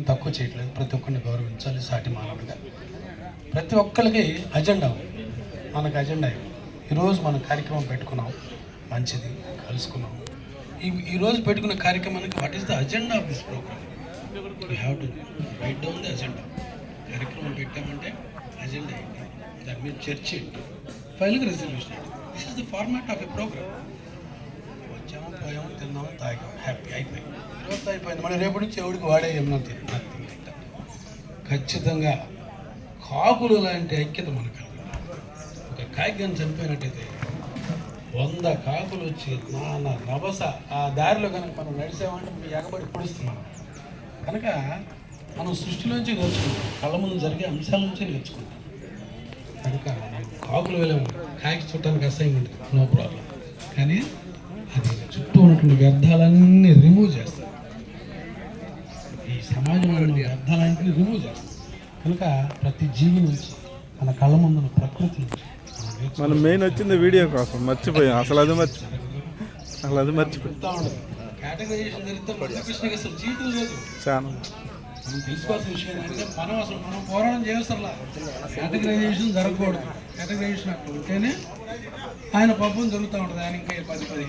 తక్కువ చేయట్లేదు. ప్రతి ఒక్కరిని గౌరవించాలి సాటి మానవుడిగా. ప్రతి ఒక్కరికి అజెండా ఉంది. మనకు అజెండా ఈరోజు మనం కార్యక్రమం పెట్టుకున్నాం, మంచిది, కలుసుకున్నాం. ఈరోజు పెట్టుకున్న కార్యక్రమానికి what is the agenda of this program? You have to write down the agenda. కార్యక్రమం పెట్టామంటే అజెండా ఏంటి, దాని మీద చర్చ ఏంటి, ఫైనల్గా రెజల్యూషన్ ఏంటి. This is the format of a program. వచ్చాము, పోయాము, తిన్నాము, తాగాము, హ్యాపీ అయిపోయింది. ఈరోజు అయిపోయింది. మళ్ళీ రేపటి నుంచి ఎవరికి వాడే ఏమన్నా నథింగ్. ఖచ్చితంగా కాకులు లాంటి ఐక్యత మనకు. ఒక కాకి చనిపోయినట్టయితే 100 కాకులు వచ్చి నాన్న రభస ఆ దారిలో కనుక మనం నడిచామంటే మీ ఎగబడి పొడుస్తున్నాం. కనుక మనం సృష్టిలోంచి నేర్చుకుంటాం, కళ్ళ ముందు జరిగే అంశాల నుంచి నేర్చుకుంటాం. కనుక కాకులు వెళ్ళాము, కాకి చుట్టానికి అసహ్యం ఉంటుంది, నో ప్రాబ్లం. కానీ అది చుట్టూ ఉన్నటువంటి వ్యర్థాలన్నీ రిమూవ్ చేస్తారు. ఈ సమాజంలో ఉన్న వ్యర్థాలన్నింటినీ రిమూవ్ చేస్తారు. కనుక ప్రతి జీవి నుంచి మన కళ్ళ ముందున్న ప్రకృతి నుంచి మనం మెయిన్ వచ్చింది వీడియో కోసం మర్చిపోయాం. అసలు అది మర్చిపోయి కేటగరైజేషన్ జరిగితే కృష్ణకి అసలు జీవితం లేదు. చాలా మనం తెలుసుకోవాల్సిన విషయం ఏంటంటే మనం పోరాటం చేయవసరలా. కేటగరైజేషన్ జరగకూడదు. కేటగరైజేషన్ అక్కడ ఉంటేనే ఆయన పాపం జరుగుతూ ఉంటుంది. ఆయన ఇంకా 10-15